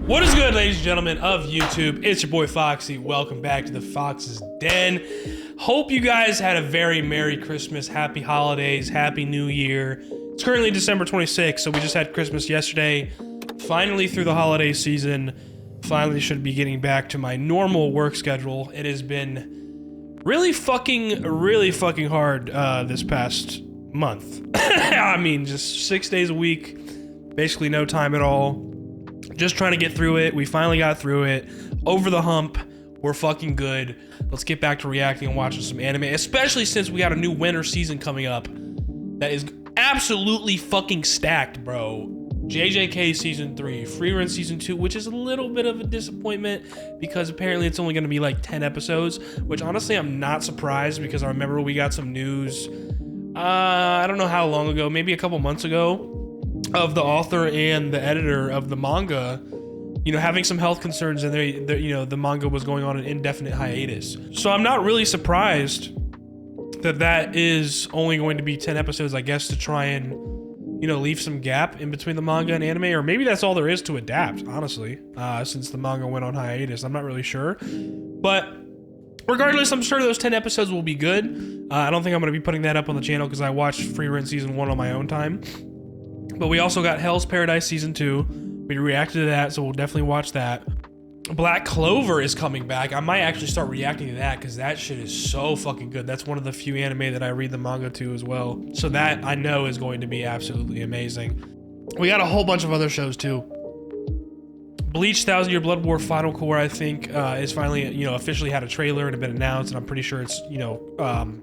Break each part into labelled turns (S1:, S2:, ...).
S1: What is good, ladies and gentlemen of YouTube? It's your boy Foxy. Welcome back to the Fox's Den. Hope you guys had a very Merry Christmas, Happy Holidays, Happy New Year. It's currently December 26th, so we just had Christmas yesterday. Finally through the holiday season. Finally should be getting back to my normal work schedule. It has been really fucking hard this past month. I mean, just 6 days a week, basically no time at all. Just trying to get through it. We finally got through it. Over the hump. We're fucking good. Let's get back to reacting and watching some anime, especially since we got a new winter season coming up that is absolutely fucking stacked, bro. JJK Season 3, Free Run Season 2, which is a little bit of a disappointment because apparently it's only going to be like 10 episodes, which honestly I'm not surprised because I remember we got some news, I don't know how long ago, maybe a couple months ago, of the author and the editor of the manga, you know, having some health concerns, and they you know, the manga was going on an indefinite hiatus. So I'm not really surprised that is only going to be 10 episodes, I guess, to try and, you know, leave some gap in between the manga and anime, or maybe that's all there is to adapt, honestly, since the manga went on hiatus. I'm not really sure, but regardless, I'm sure those 10 episodes will be good. I don't think I'm going to be putting that up on the channel because I watched Free Run Season 1 on my own time. But we also got Hell's Paradise Season 2. We reacted to that, so we'll definitely watch that. Black Clover is coming back. I might actually start reacting to that because that shit is so fucking good. That's one of the few anime that I read the manga to as well. So that I know is going to be absolutely amazing. We got a whole bunch of other shows too. Bleach 1000 Year Blood War Final Core, I think, is finally, you know, officially had a trailer and been announced, and I'm pretty sure it's, you know,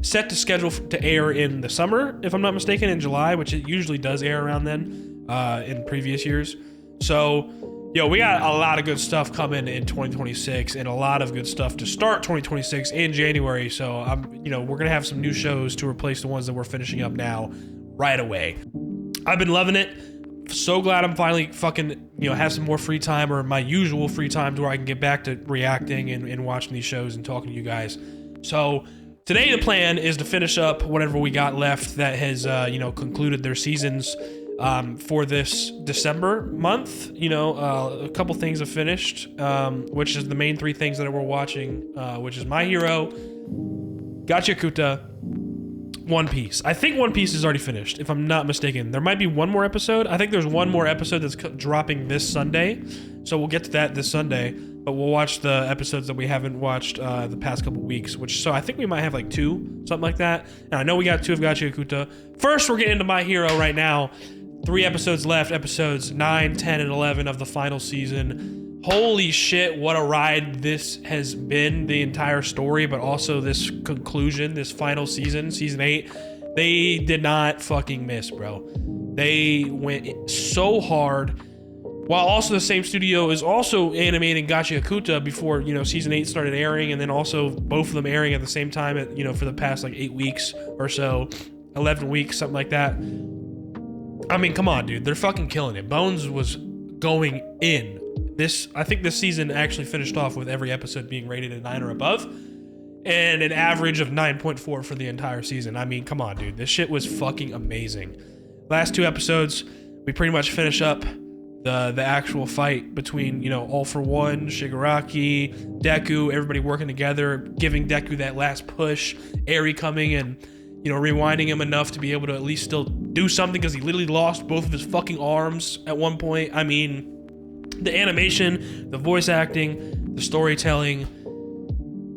S1: set to schedule to air in the summer, if I'm not mistaken, in July, which it usually does air around then, in previous years. So, yo, we got a lot of good stuff coming in 2026, and a lot of good stuff to start 2026 in January. So, you know, we're gonna have some new shows to replace the ones that we're finishing up now, right away. I've been loving it. So glad I'm finally fucking, you know, have some more free time, or my usual free time, to where I can get back to reacting and watching these shows and talking to you guys. So today the plan is to finish up whatever we got left that has, you know, concluded their seasons for this December month. You know, a couple things have finished, which is the main three things that we're watching, which is My Hero, Gachakuta, One Piece. I think One Piece is already finished, if I'm not mistaken. There might be one more episode. I think there's one more episode that's dropping this Sunday, so we'll get to that this Sunday, but we'll watch the episodes that we haven't watched the past couple weeks, so I think we might have like 2, something like that. Now, I know we got 2 of Gachakuta. First, we're getting into My Hero right now. 3 episodes left, episodes 9, 10, and 11 of the final season. Holy shit, what a ride this has been, the entire story, but also this conclusion, this final season, season 8. They did not fucking miss, bro. They went so hard, while also the same studio is also animating Gachakuta before, you know, season 8 started airing, and then also both of them airing at the same time, at, you know, for the past like 8 weeks or so, 11 weeks, something like that. I mean, come on, dude, they're fucking killing it. Bones was going in. I think this season actually finished off with every episode being rated a 9 or above, and an average of 9.4 for the entire season. I mean, come on, dude. This shit was fucking amazing. Last 2 episodes, we pretty much finish up the actual fight between, you know, All For One, Shigaraki, Deku, everybody working together, giving Deku that last push, Eri coming and, you know, rewinding him enough to be able to at least still do something, because he literally lost both of his fucking arms at one point. I mean, the animation, the voice acting, the storytelling,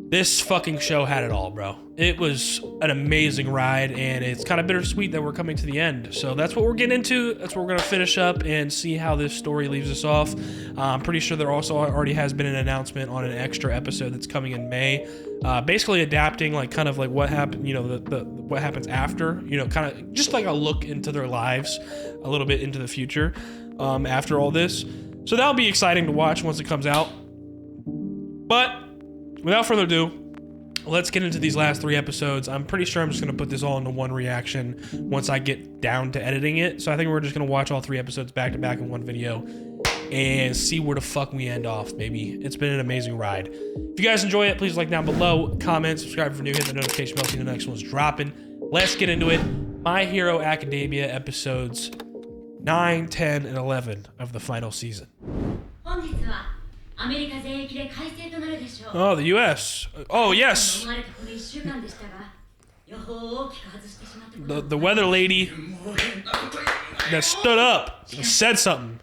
S1: this fucking show had it all, bro. It was an amazing ride, and it's kind of bittersweet that we're coming to the end. So that's what we're getting into. That's what we're going to finish up and see how this story leaves us off. I'm pretty sure there also already has been an announcement on an extra episode that's coming in May, basically adapting, like, kind of like what happened, you know, the what happens after, you know, kind of just like a look into their lives a little bit into the future after all this. So that'll be exciting to watch once it comes out. But without further ado, let's get into these last 3 episodes. I'm pretty sure I'm just going to put this all into one reaction once I get down to editing it. So I think we're just going to watch all 3 episodes back to back in one video and see where the fuck we end off, baby. It's been an amazing ride. If you guys enjoy it, please like down below, comment, subscribe if you're new, hit the notification bell so the next one's dropping. Let's get into it. My Hero Academia episodes 9, 10, and 11 of the final season.
S2: Huh?
S1: Oh, the U.S. Oh, yes. The weather lady that stood up and said something.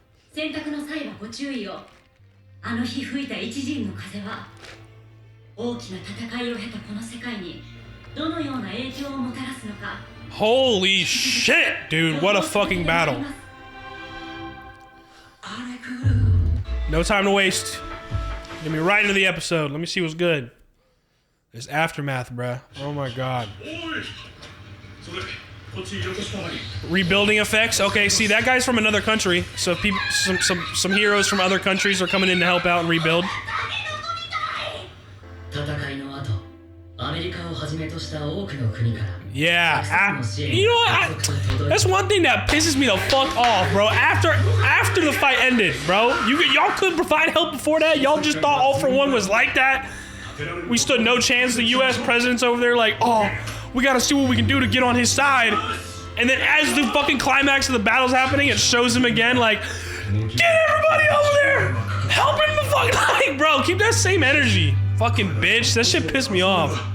S1: Holy shit, dude. What a fucking battle. No time to waste. Get me right into the episode. Let me see what's good. It's Aftermath, bruh. Oh my god. Rebuilding effects. Okay, see, that guy's from another country. So if people, some heroes from other countries are coming in to help out and rebuild. Yeah, you know what? That's one thing that pisses me the fuck off, bro. After the fight ended, bro, y'all couldn't provide help before that. Y'all just thought All for One was like that. We stood no chance. The U.S. president's over there like, oh, we gotta see what we can do to get on his side. And then as the fucking climax of the battle's happening, it shows him again like, get everybody over there, help him the fuck, like, bro, keep that same energy, fucking bitch. That shit pissed me off.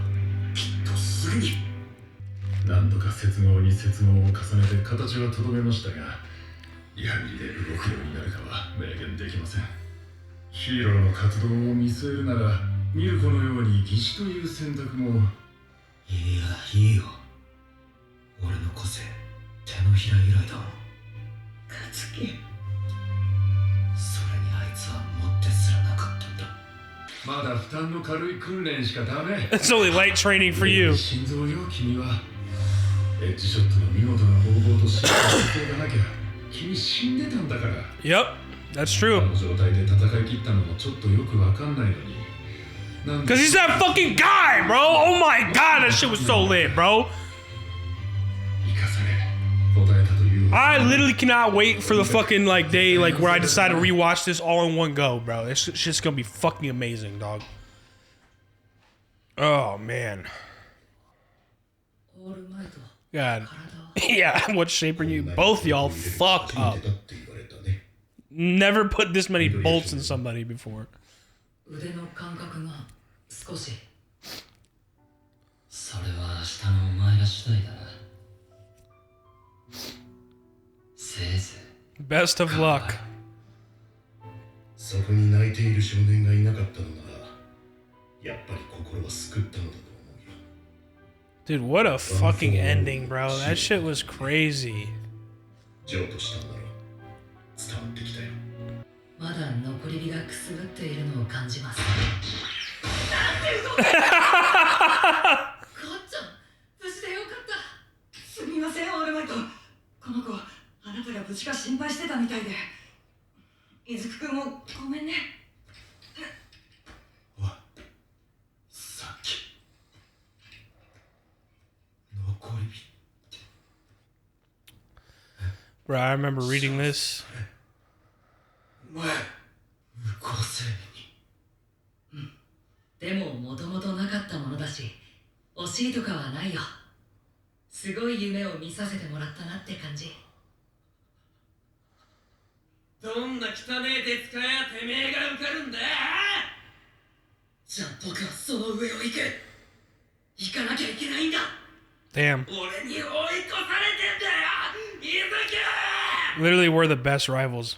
S1: It's only light training for you. Yep, that's true. Cause he's that fucking guy, bro. Oh my god, that shit was so lit, bro. I literally cannot wait for the fucking like day like where I decide to rewatch this all in one go, bro. It's just gonna be fucking amazing, dog. Oh man. God. Yeah, what shape are you? Both y'all fucked up. Never put this many bolts in somebody before. Best of luck. Dude, what a fucking ending, bro. That shit was crazy. Bro, I remember reading this. Damn. Literally, we're the best rivals.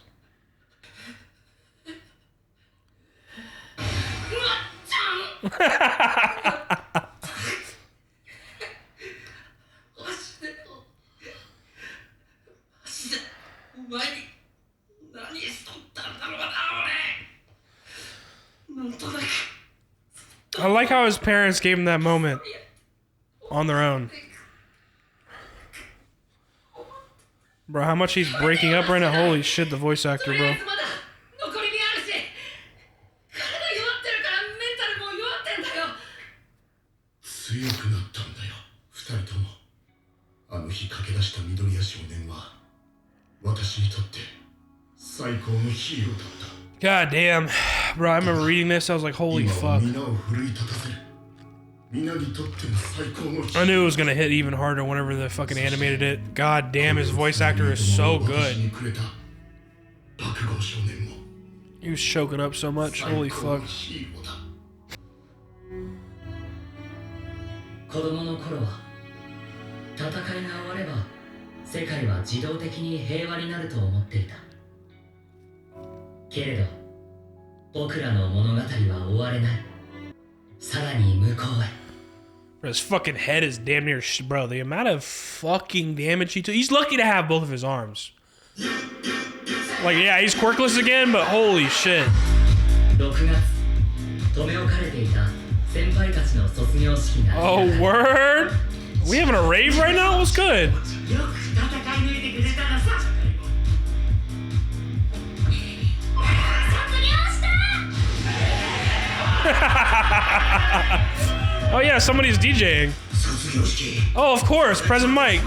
S1: I like how his parents gave him that moment on their own. Bro, how much he's breaking up right now. Holy shit, the voice actor, bro. God damn. Bro, I remember reading this, I was like, holy fuck. I knew it was gonna hit even harder whenever they fucking animated it. God damn, his voice actor is so good. He was choking up so much. Holy fuck.
S2: 子供の頃は戦いが終われば世界は自動的に平和になると思っていた。けれど僕らの物語は終われない。さらに向こうへ。
S1: His fucking head is damn near bro. The amount of fucking damage he took. He's lucky to have both of his arms. Like, yeah, he's quirkless again, but holy shit.
S2: 6月、留め置かれていた先輩たちの卒業式が。
S1: Oh, word? We having a rave right now? What's good?
S2: よく戦い抜いてくれたらさ。卒業した。
S1: Oh yeah, somebody's DJing. Oh, of course, Present Mike.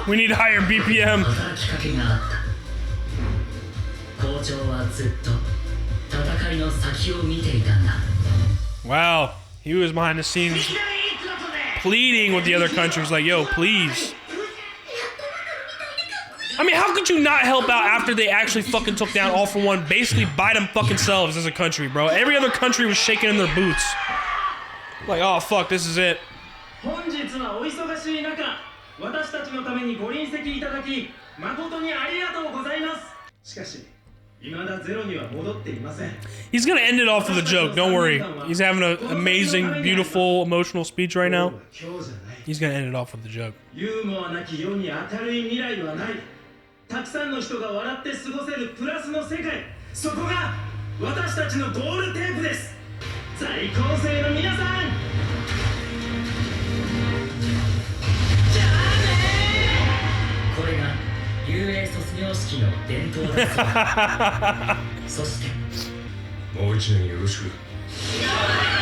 S1: We need higher BPM.
S2: 校長はずっと戦いの先を見ていたんだ。
S1: Wow, he was behind the scenes pleading with the other countries like, yo, please. I mean, how could you not help out after they actually fucking took down All For One basically by them fucking selves as a country, bro? Every other country was shaking in their boots. Like, oh fuck, this is it.
S3: 本日はお忙しい中、私たちのためにご臨席いただき、誠にありがとうございます。しかし、未だゼロには戻っていません。
S1: He's gonna end it off with a joke, don't worry. He's having an amazing, beautiful, emotional speech right now. He's gonna end it off with a joke.
S3: ユーモアなき世に明るい未来はない。たくさんの人が笑って過ごせるプラスの世界。そこが私たちのゴールテープです。在校生の皆さん。
S2: これが遊泳卒業式の伝統です。そしてもう一年よろしく。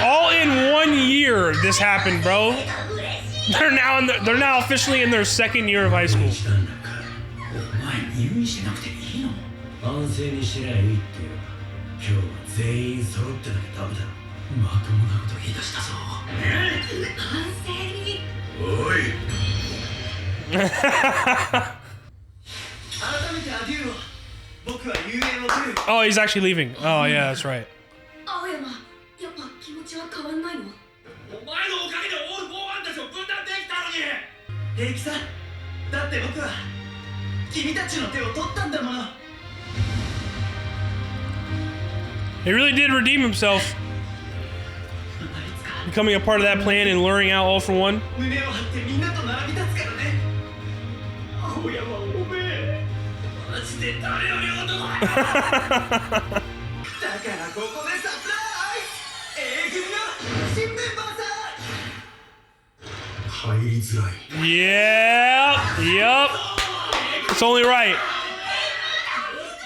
S1: All in 1 year, this happened, bro. They're now officially in their second year of high school.
S2: お前入院しなくていいの？安静にしてりゃいいってよ。今日は全員揃ってなきゃダメだ。まともなこと言い出したぞ。安静に。おい。
S1: Oh, he's actually leaving. Oh, yeah, that's right. He really did redeem himself. Becoming a part of that plan and luring out All For One. Yep. It's only right.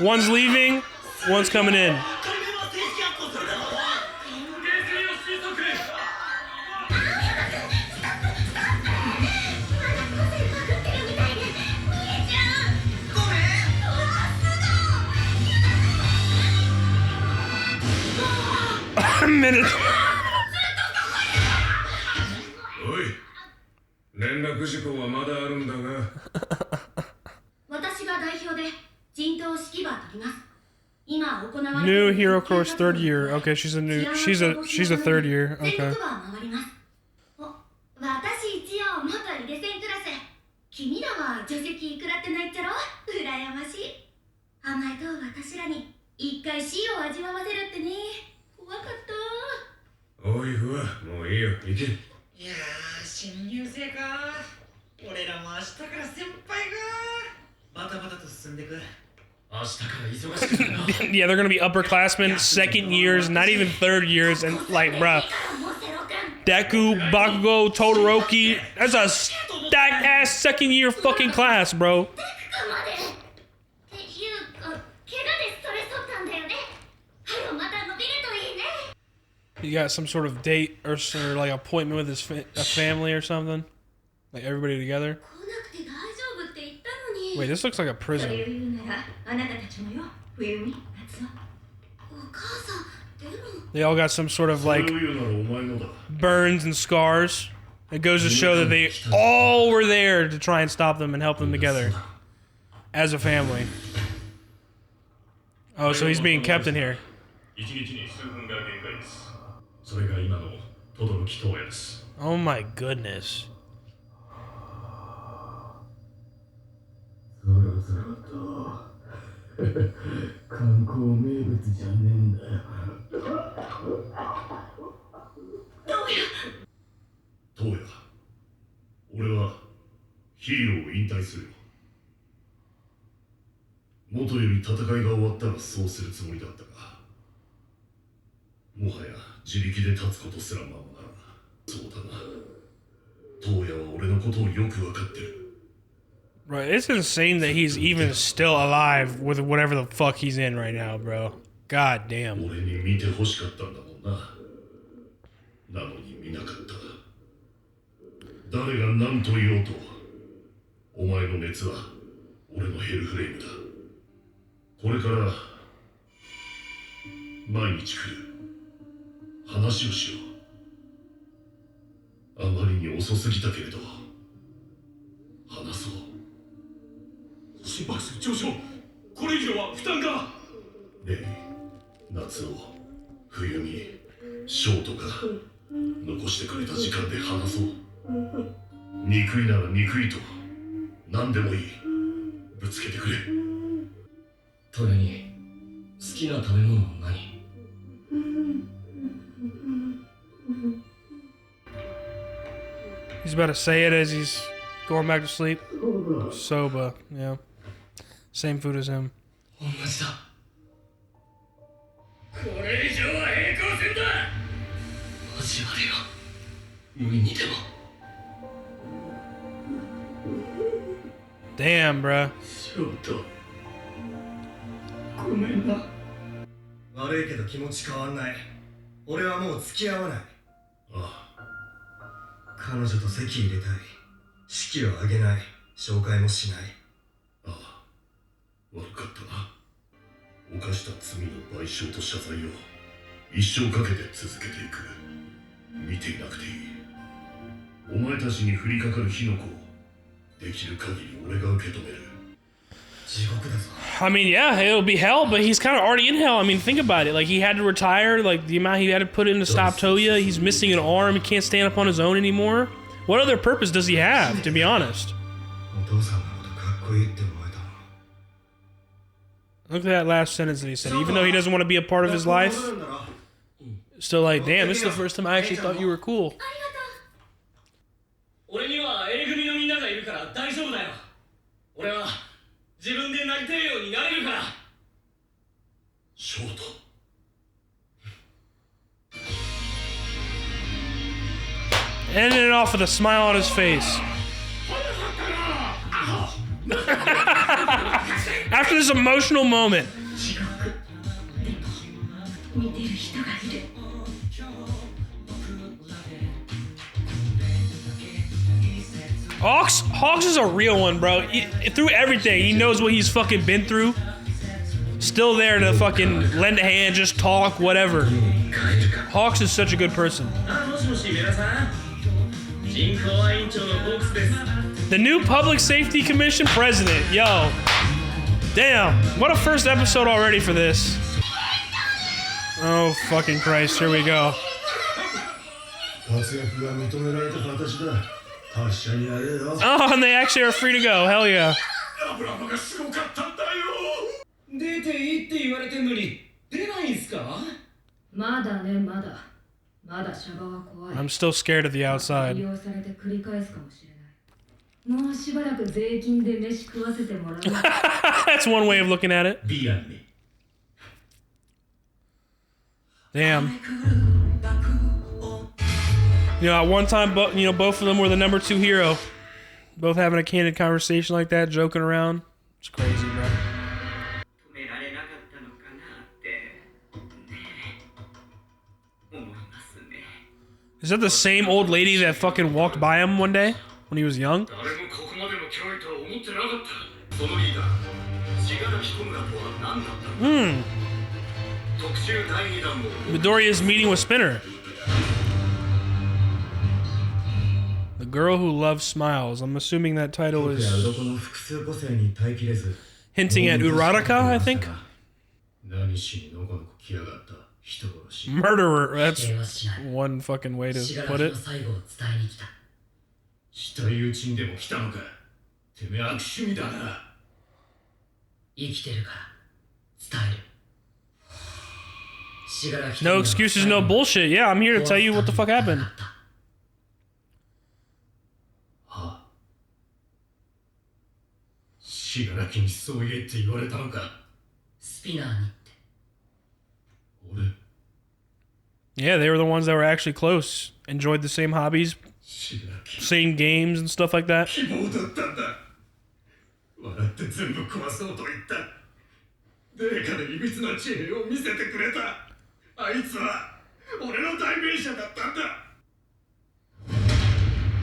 S1: One's leaving, one's coming in. A minute.
S4: おい、連絡事項はまだあるんだが。
S5: 私が代表で陣頭指揮場取ります。今行われ
S1: New hero course third year. Okay, she's a third year. Okay.
S5: 私一応元イデセンクラス。君らは助手席食らってないっちゃろ。羨ましい。甘えと私らに一回死を味わわせるってね。怖かった。
S4: おいふわ、もういいよ、行け。
S3: いやー、新入生か。俺らも明日から先輩が。バタバタと進んでく。明日から忙しくな。
S1: Yeah, they're gonna be upperclassmen, second years, not even third years, and like, bruh. Deku, Bakugo, Todoroki. That's a stacked ass second year fucking class, bro. You got some sort of date or like appointment with his family or something? Like everybody together.
S5: 来なくて大丈夫って言ったのに。
S1: Wait, this looks like a
S5: それを
S1: prison.
S5: 言うならあなたたちもよ。冬美、夏は。お母さん、でも。
S1: They all got some sort of
S4: それ
S1: like
S4: を言うならお前のだ
S1: burns and scars. It goes to show that they all were there to try and stop them and help them together as a family. Oh, so he's being kept in here.
S4: 1日に数分が限界です。それが今の轟東野です。
S1: Oh my goodness.
S3: そろそろと観光名物じゃねえんだよ。
S4: 東野、俺はヒーローを引退するよ。元より戦いが終わったらそうするつもりだったが、もはや自力で立つことすらままならな。そうだな。東野は俺のことをよくわかってる。
S1: Bro, it's insane that he's even still alive with whatever the fuck he's in right now, bro. God damn.
S4: 俺に見て欲しかったんだもんな。なのに見なかった。誰が何と言おうと、お前の熱は俺のヘルフレームだ。これから毎日来る。話をしよう。あまりに遅すぎたけれど話そう。心拍数上昇。これ以上は負担が。レイ、夏を、冬美、ショートが残してくれた時間で話そう。憎いなら憎いと何でもいい。ぶつけてくれ。
S2: トヨに好きな食べ物は何？
S1: He's about to say it as he's going back to sleep. Soba, yeah. Same food as him.
S2: 同じだ。これ以上は平行線だ。交われよ。無理にでも。
S1: Damn, bruh.
S3: ショート、ごめんな。
S6: 悪いけど気持ち変わんない。俺はもう付き合わない。
S4: あ
S6: 彼女と籍入れたい。式を挙げない。紹介もしない。
S4: あ、ああ、悪かったな。犯した罪の賠償と謝罪を一生かけて続けていく。見ていなくていい。お前たちに降りかかる火の粉をできる限り俺が受け止める。
S6: 地獄だぞ。
S1: I mean, yeah, it'll be hell, but he's kind of already in hell. I mean, think about it. Like, he had to retire, like, the amount he had to put in to stop Toya. He's missing an arm. He can't stand up on his own anymore. What other purpose does he have, to be honest?
S6: お父さんのことかっこいいって思えたの。
S1: Look at that last sentence that he said. Even though he doesn't want to be a part of his life, still like, damn, this is the first time I actually thought you were cool.
S2: 俺には A 組のみんながいるから大丈夫だよ。俺は自分でなりたいようになれるから。
S4: ショート。
S1: Ending it off with a smile on his face. After this emotional moment.
S5: 見てる人がいる。
S1: Hawks is a real one, bro. Through everything, he knows what he's fucking been through. Still there to fucking lend a hand, just talk, whatever. Hawks is such a good person.
S3: もしもし皆さん、人口委員長のボックスです。
S1: The new Public Safety Commission president. Yo. Damn. What a first episode already for this. Oh, fucking Christ. Here we go.
S6: 活躍が認められた形だ。達者になれよ。
S1: Oh, and they actually are free to go. Hell yeah.
S4: ラブラブがすごかったんだよ。
S3: 出ていいって言われてんのに出ないんすか？
S7: まだね、まだ。まだシャバは怖い。
S1: I'm still scared of the
S7: 利
S1: outside.
S7: 用されて繰り返すかもしれない。もうしばらく税金で飯食わせてもらう。
S1: That's one way of looking at it.
S3: ビアンに。
S1: Damn. You know, at one time, both of them were the #2 hero. Both having a candid conversation like that, joking around. It's crazy, bro.
S3: 止められなかったのかなってね思いますね。
S1: Is that the same old lady that fucking walked by him one day when he was young.
S4: 誰もここまでの脅威とは思ってなかった。そのリーダー、信楽弔とは何だったの？特集第2弾も
S1: Midoriya's meeting with Spinner. The girl who loves smiles. I'm assuming that title is hinting at Uraraka, I think.
S4: 何しにのこのこ来やがった人殺し。
S1: Murderer. That's one fucking way to put it.
S4: 死体討ちにでも来たのか。てめえ悪趣味だな。
S2: 生きてるから伝える。
S1: No excuses, no bullshit. Yeah, I'm here to tell you what the fuck happened.
S4: はあ、信楽にそう言えって言われたのか。
S2: スピナーにって。
S4: 俺
S1: Yeah, they were the ones that were actually close. Enjoyed the same hobbies,
S4: 信楽
S1: same games and stuff like that.
S4: 希望だったんだ。笑って全部壊そうと言った。誰かでいびつな地平を見せてくれた。あいつは俺の代弁者だったんだ。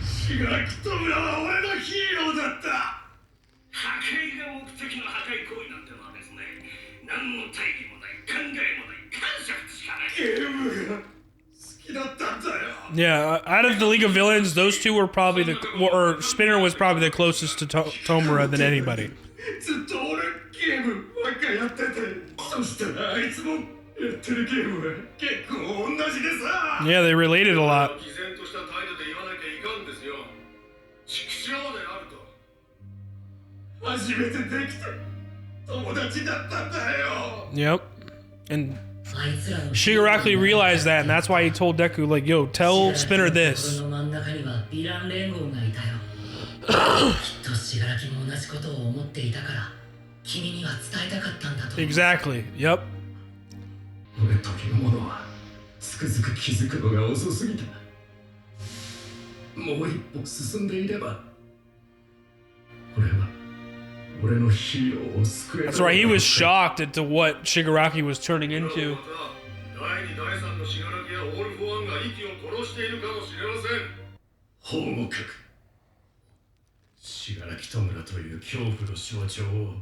S4: 信楽弔は俺のヒーローだった。破壊が目的の破壊行為なんてのはですね、何の大義もない、考えもない、感謝しかない。ゲームが好きだったんだよ。
S1: Yeah, out of the League of Villains, those two were probably the, or Spinner was probably the closest to Tomura than anybody.
S4: ずっと俺ゲームばっかやってて、そしたらあいつもやってるゲームは結構同じでさ。
S1: Yeah, they related a lot.
S4: 毅然とした態度で言わなきゃいかんですよ。畜生であると。初めてできた友達だったんだよ。
S1: Yep. And Shigaraki realized that, and that's why he told Deku, like, yo, tell Spinner this. Exactly. Yep.
S4: 俺というものはつくづく気づくのが遅すぎた。もう一歩進んでいれば俺は俺のヒーローを救える。
S1: That's right, he was shocked at to what Shigaraki was turning into.
S4: 第2第3の信楽やオール・フォー・ワンが息を殺しているかもしれません。報告。信楽弔という恐怖の象徴を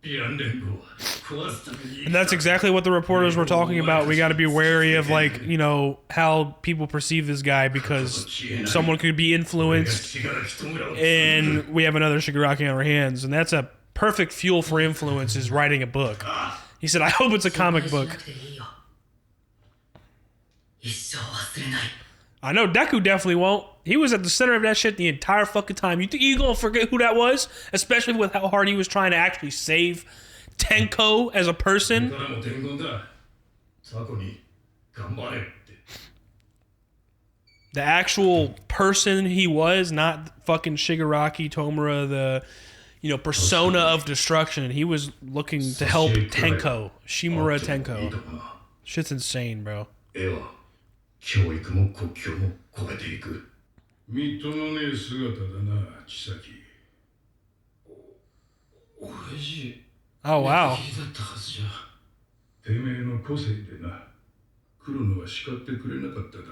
S4: ヴィラン連合は壊すために。
S1: And that's exactly what the reporters were talking about. We got to be wary of, like, you know, how people perceive this guy because someone could be influenced, and we have another Shigaraki on our hands, and that's a perfect fuel for influence is writing a book. He said, I hope it's a comic book. I know Deku definitely won't. He was at the center of that shit the entire fucking time. You think you gonna forget who that was? Especially with how hard he was trying to actually save Tenko as a person. The actual person he was, not fucking Shigaraki Tomura, the, you know, persona of destruction. He was looking to help Tenko, Shimura Tenko. Shit's insane, bro.
S4: 教育も国境も超えていく。みっともねえ姿だな、千崎。親父。
S1: Oh wow.
S4: だったはずじゃ。てめえの個性でな、来るのは叱ってくれなかっただろ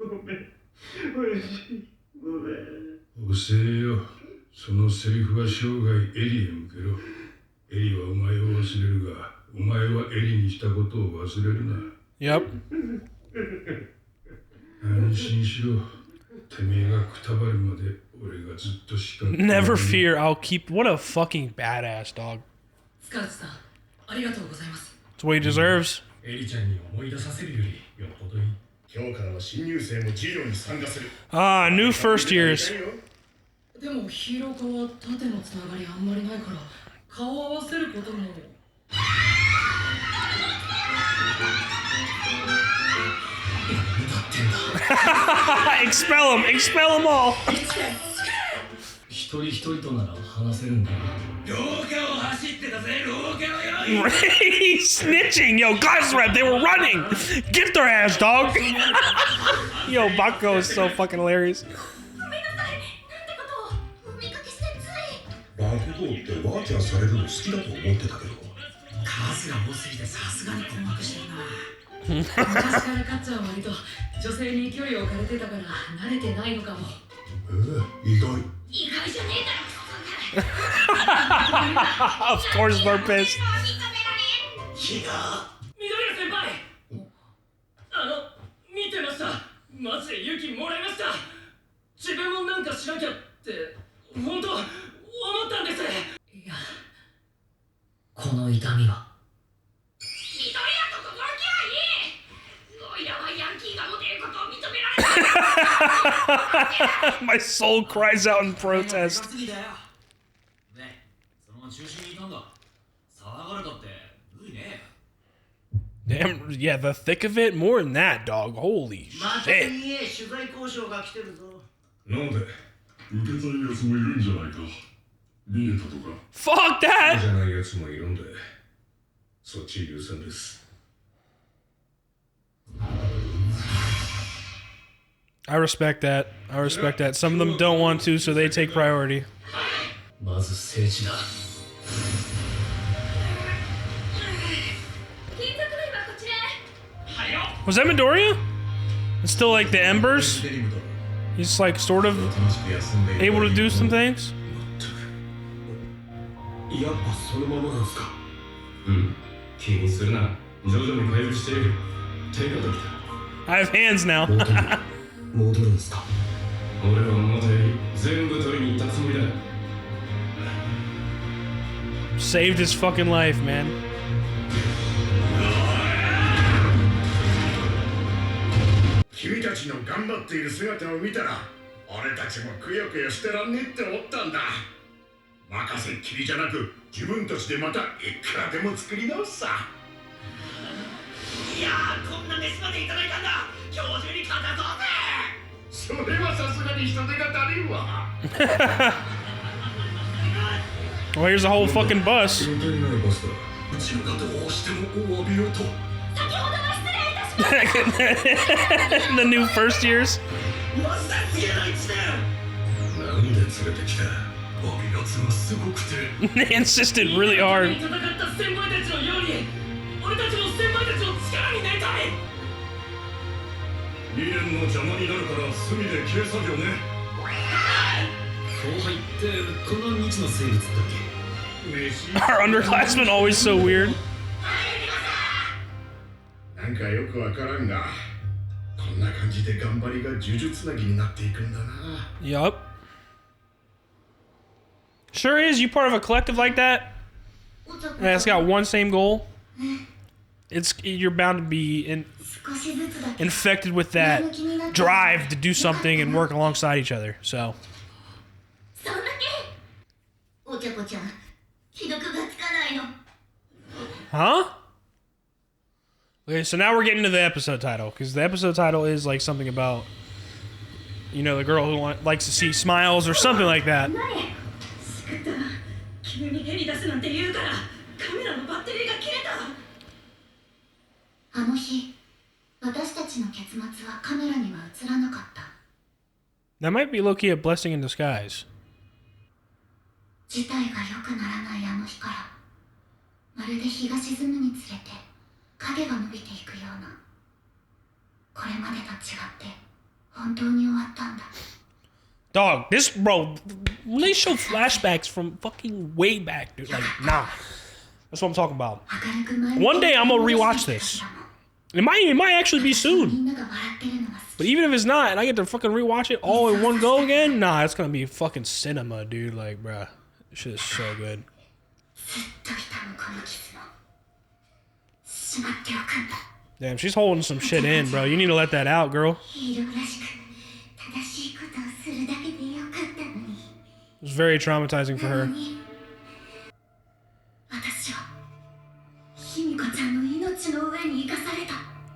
S4: う。ごめん、親父、ごめん。遅えよ。そのセリフは生涯エリへ向けろ。エリはお前を忘れるが、お前はエリにしたことを忘れるな。
S1: Yep. Never fear, I'll keep. What a fucking badass dog. It's what he deserves. Ah, new first years.
S2: でもヒーロー科は縦のつながりあんまりないから顔を合わせることも。
S1: Expel him! Expel them all!
S2: 一人一人となら話せるんだ。廊下を走ってたぜ、廊下をよ。
S1: He's snitching! Yo, guys, rep, they were running! Get their ass, dog! Yo, Bakugo is so fucking hilarious.
S4: バクゴーってワーキャーされるの好きだと思ってたけど。
S2: 数が多すぎてさすがに困惑してるな。昔からカッチャーは割と女性に距離を置かれてたから慣れてないのかも。
S4: 意外。
S5: 意外じゃねえだろ、クソが。
S1: Of course they're pissed.
S3: 緑谷先輩、見てました。マジで勇気もらいました。自分もなんかしなきゃって本当思ったんです。いや、
S2: この痛みは
S5: 緑谷と心気はいい。おいらはヤンキーがモテることを認められない。
S1: My soul cries out in protest.
S3: すぎだよ。ね、そのまま中心にいたんだ。騒がれたって無理ね。
S1: Damn, yeah, the thick of it, more than that, dog. Holy
S3: また
S1: shit.
S3: いい取材交渉が来てるぞ。
S4: なんで受けたいやつもいるんじゃないか。見えたとか。
S1: Fuck
S6: じ
S1: that!
S6: ゃないやつもいるんで、そっち優先です。
S1: I respect that. I respect that. Some of them don't want to, so they take priority.
S2: まず政治だ。
S5: 金属類はこちらへ。
S1: Was that Midoriya? It's still like the embers?
S6: デリブだろ。
S1: He's like sort of
S6: 楽しく休んでいる
S1: able to do some things?
S6: やっぱそのままなんすか。
S4: うん。気にするな。徐々に回復している。手ができた。
S1: I have hands now.
S6: 戻るんすか。
S4: 俺は元より全部取りに行ったつもりだ。
S1: Saved his fucking life, man.
S4: 君たちの頑張っている姿を見たら、俺たちもくよくよしてらんねえって思ったんだ。任せっきりじゃなく、自分たちでまたいくらでも作り直すさ。
S3: いやー、こんな飯までいただいたんだ。今日中に片そうぜ。
S4: それはさすがに人手が足りんわ。
S1: Well, here's a whole fucking bus.
S6: 仕事にないバスだ。
S4: うちがどうしてもお詫びようと。
S5: 先ほどは失礼いたしました。
S1: The new first years.
S3: マジで次の一年。
S6: なんで連れてきた。
S4: 詫び圧がすごくて。
S1: They insisted really hard.
S3: 戦った先輩たちのように、俺たちも先輩たちの力になりたい。
S4: 2年の邪魔になるから隅で切れ作業ね。
S3: 後輩ってこの未知の生物だっけ。
S1: Our underclassmen always so weird.
S4: なんかよくわからんが、こんな感じで頑張りが呪術つなぎになっていくんだな。
S1: Yup. Sure is. You part of a collective like that? And it's got one same goal. You're bound to be
S5: 少しずつだけ
S1: infected with that drive to do something and work alongside each other. So.
S5: そんだけ。お茶子ちゃん、既読がつかないの。
S1: Huh? Okay, so now we're getting to the episode title, because the episode title is like something about, you know, the girl who likes to see smiles or something like that.
S5: 何？しくった。急にヘリ出すなんて言うから、カメラのバッテリーが切れた。あの日、私たちの結末はカメラには映らなかった。
S1: That might be low-key a blessing in disguise.
S5: 事態が良くならないあの日から、まるで日が沈むにつれて影が伸びていくような。これまでと違って本当に終わったんだ。
S1: Dog, this, bro, when they show flashbacks from fucking way back, dude, like, nah. That's what I'm talking about. One day I'm gonna rewatch this. It might actually be soon. But even if it's not, and I get to fucking rewatch it all in one go again, nah, it's gonna be fucking cinema, dude. Like, bruh, this shit is so good. Damn, she's holding some shit in, bro. You need to let that out, girl. It was very traumatizing for her.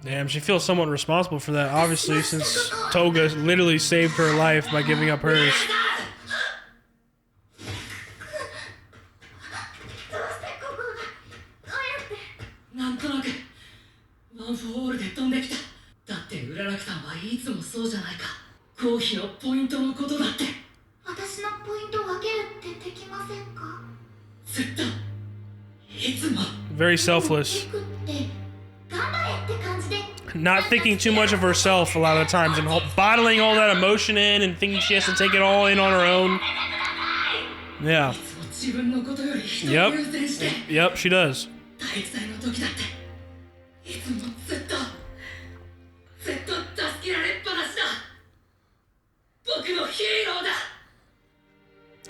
S1: Damn, she feels somewhat responsible for that, obviously, since Toga literally saved her life by giving up hers.
S3: なんとなくワン・フォー・オールで飛んできた。だってうららくさんはいつもそうじゃないか。合否のポイントのことだって。
S5: 私のポイントを分けるってできませんか？
S3: ずっといつも
S1: Very selfless.
S5: 頑張れって感じで
S1: No not thinking too much of herself a lot of the times and bottling all that emotion in and thinking she has to take it all in on her own. Yeah. Yep. Yep, she does.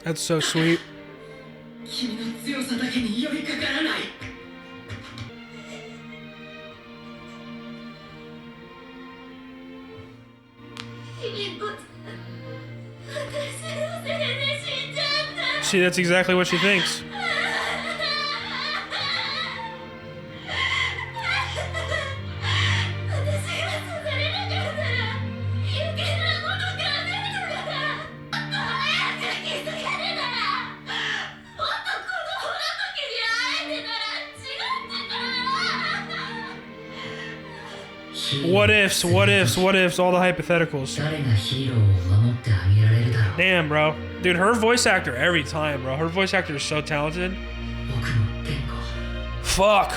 S1: That's so sweet. See, that's exactly what she thinks. What ifs, what ifs, what ifs, all the hypotheticals. Damn, bro. Dude, her voice actor every time, bro. Her voice actor is so talented. Fuck.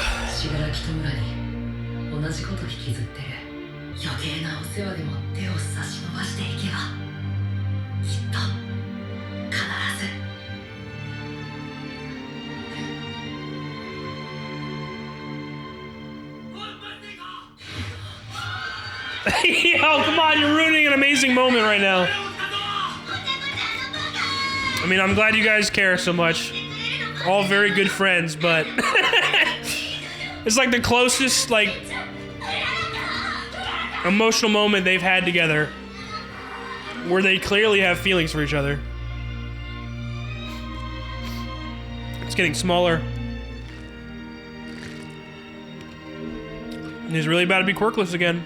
S1: Yo, come on, you're ruining an amazing moment right now. I mean, I'm glad you guys care so much. All very good friends, but it's like the closest, like, emotional moment they've had together where they clearly have feelings for each other. It's getting smaller. And he's really about to be quirkless again.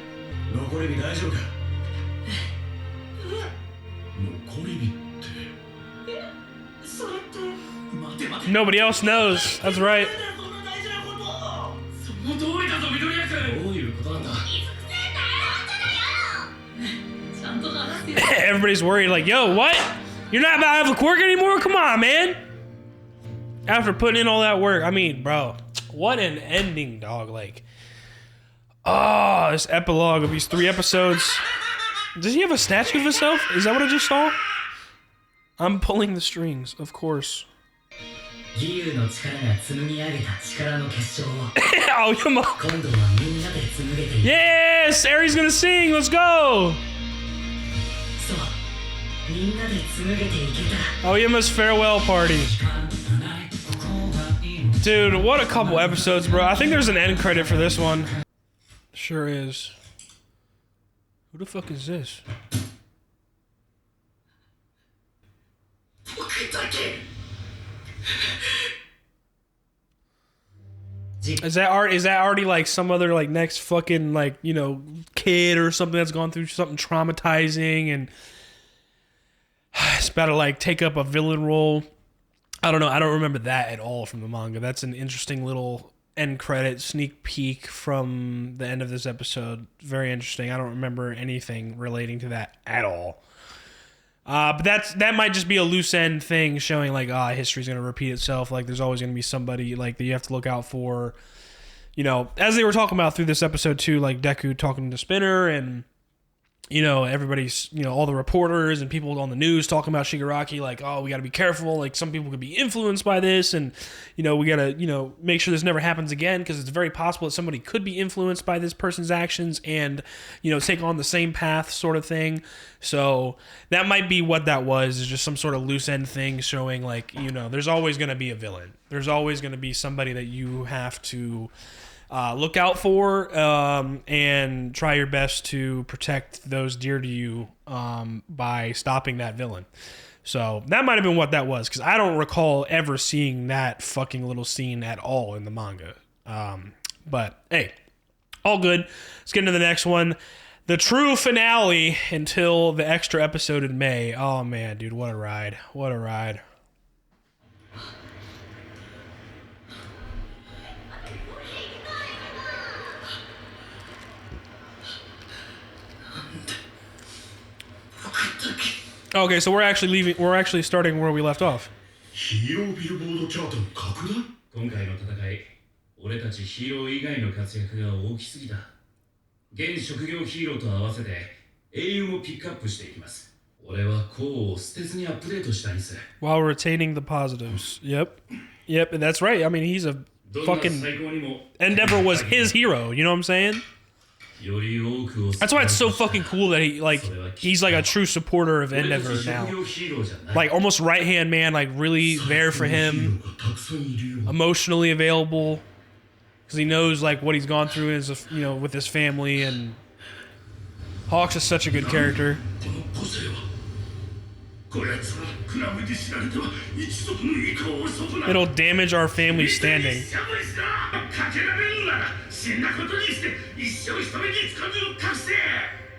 S1: Nobody else knows. That's right. Everybody's worried, like, yo, what? You're not about to have a quirk anymore? Come on, man. After putting in all that work. I mean, bro, what an ending, dog. Like, oh, this epilogue of these 3 episodes. Does he have a statue of himself? Is that what I just saw? I'm pulling the strings, of course. Yes! Aries gonna sing! Let's go! Aoyama's farewell party. Dude, what a couple episodes, bro. I think there's an end credit for this one. Sure is. Who the fuck is this? Is that already like some other like next fucking like, you know, kid or something that's gone through something traumatizing and it's about to like take up a villain role? I don't know. I don't remember that at all from the manga. That's an interesting little end credit sneak peek from the end of this episode. Very interesting. I don't remember anything relating to that at all. But that might just be a loose end thing showing like, history's going to repeat itself. Like there's always going to be somebody like that you have to look out for, you know, as they were talking about through this episode too, like Deku talking to Spinner and, you know, everybody's, you know, all the reporters and people on the news talking about Shigaraki, like, oh, we got to be careful. Like some people could be influenced by this and, you know, we got to, you know, make sure this never happens again because it's very possible that somebody could be influenced by this person's actions and, you know, take on the same path sort of thing. So that might be what that was, is just some sort of loose end thing showing like, you know, there's always going to be a villain. There's always going to be somebody that you have to look out for and try your best to protect those dear to you by stopping that villain. So that might have been what that was, because I don't recall ever seeing that fucking little scene at all in the manga. But hey, all good. Let's get into the next one. The true finale until the extra episode in May. Oh man, dude, what a ride. What a ride. Okay, so we're actually starting where we left off.
S4: ヒーロービルボードチャートの拡大？
S2: 今回の戦い、俺たちヒーロー以外の活躍が大きすぎた。
S4: 現職業ヒーローと合わせて英雄もピックアップしていきます。俺はコウを捨てずにアップデートしたいんです。
S1: While retaining the positives. Yep. Yep, and that's right. I mean, he's a fucking... Endeavor was his hero, you know what I'm saying? That's why it's so fucking cool that he's like a true supporter of Endeavor now. Like almost right-hand man, like really there for him, emotionally available, because he knows like what he's gone through as with his family, and Hawks is such a good character. It'll damage our family standing.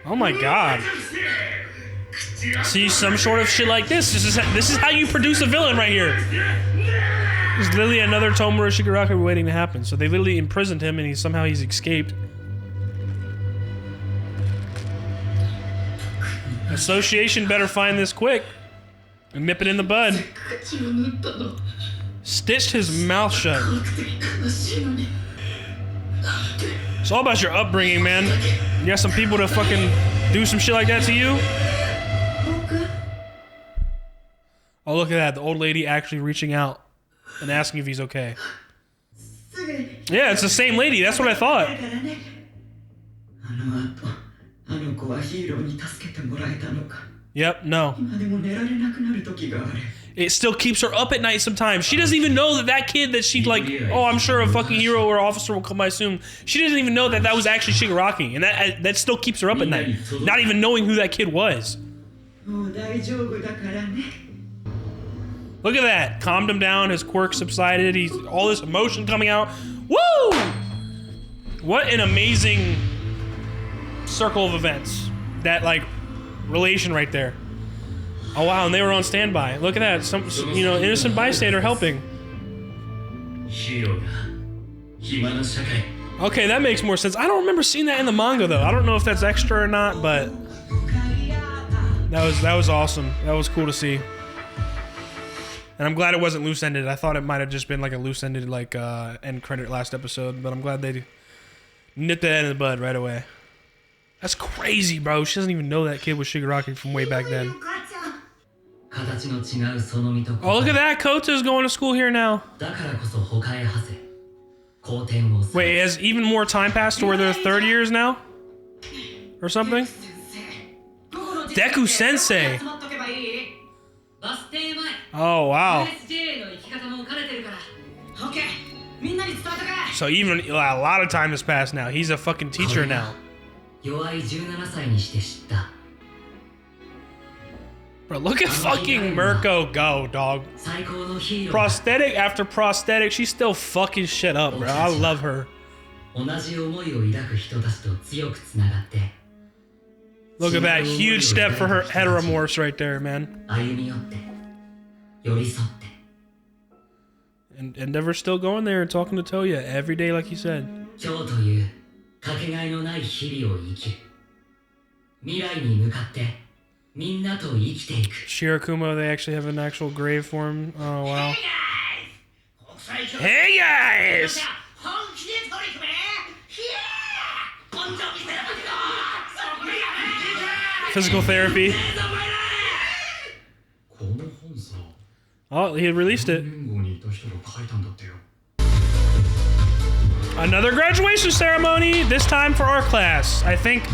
S1: Oh my god. See, some sort of shit like this. This is how you produce a villain right here. There's literally another Tomura Shigaraki waiting to happen. So they literally imprisoned him and he's escaped. Association better find this quick and nip it in the bud. Stitched his mouth shut. It's all about your upbringing, man. You got some people to fucking do some shit like that to you? Oh, look at that. The old lady actually reaching out and asking if he's okay. Yeah, it's the same lady. That's what I thought. Yep, no. It still keeps her up at night sometimes. She doesn't even know that kid that she's like, oh, I'm sure a fucking hero or officer will come, I assume. She doesn't even know that was actually Shigaraki. And that still keeps her up at night. Not even knowing who that kid was. Look at that. Calmed him down. His quirk subsided. He's all this emotion coming out. Woo! What an amazing circle of events. That, like, relation right there. Oh wow, and they were on standby. Look at that, some innocent bystander helping. Okay, that makes more sense. I don't remember seeing that in the manga though. I don't know if that's extra or not, but that was awesome. That was cool to see. And I'm glad it wasn't loose-ended. I thought it might have just been like a loose-ended like end credit last episode, but I'm glad they nipped that in the bud right away. That's crazy, bro. She doesn't even know that kid was Shigaraki from way back then. Oh, look at that. Kota's going to school here now. Wait, has even more time passed to where they're third years now? Or something? Deku Sensei. Oh, wow. So even a lot of time has passed now. He's a fucking teacher now. Bro, look at fucking Mirko go, dog. Prosthetic after prosthetic, she's still fucking shit up, bro. I love her. Look at that huge step for her heteromorphs right there, man. And Endeavor's still going there and talking to Toya every day, like he said. Shirakumo, they actually have an actual grave for him. Oh, wow. Hey, guys! Physical therapy. Oh, he released it. Another graduation ceremony, this time for our class, I think,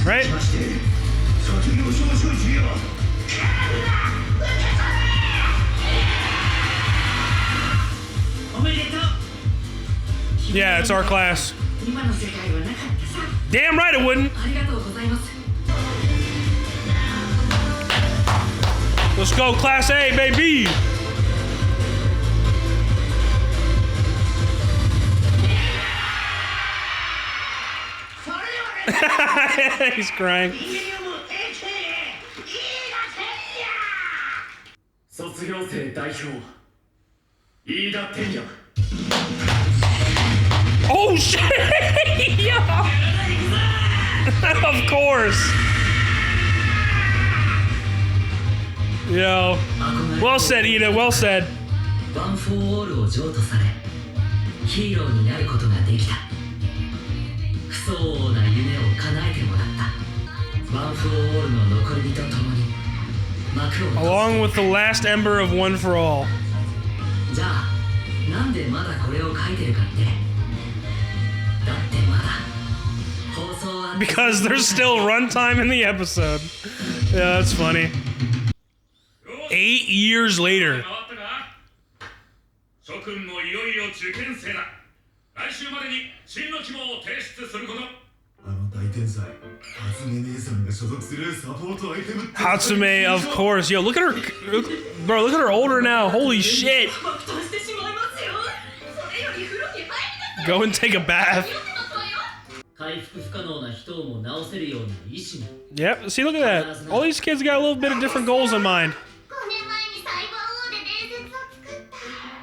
S1: right? Yeah, it's our class. Damn right it wouldn't. Let's go, Class A, baby. He's crying. Oh shit! Of course. Yo. Well said, Iida. Well said.
S2: 不相応な夢を叶えてもらったワン・フォー・オールの残り人と共に幕を
S1: Along with the last ember of One for All.
S2: じゃあなんでまだこれを書いてるかってだってまだ放送は
S1: Because there's still runtime in the episode. Yeah, that's funny. 8 years later.
S4: 諸君もいよいよ受験生だ。来週までに進路希望を提出すること。
S6: あの大天才初音姉さんが所属するサポートアイテムって
S1: Hatsume, of course. Yo, look at her. Bro, look at her older now. Holy shit.
S5: 爆誕してしまいますよ。それより風呂に入りなさい。
S1: Go and take a bath.
S5: 酔ってますわよ。
S2: 回復不可能な人をも治せるように医師に
S1: Yep, see, look at that. All these kids got a little bit of different goals in mind.
S5: 5年前にサイバー王で伝説を作った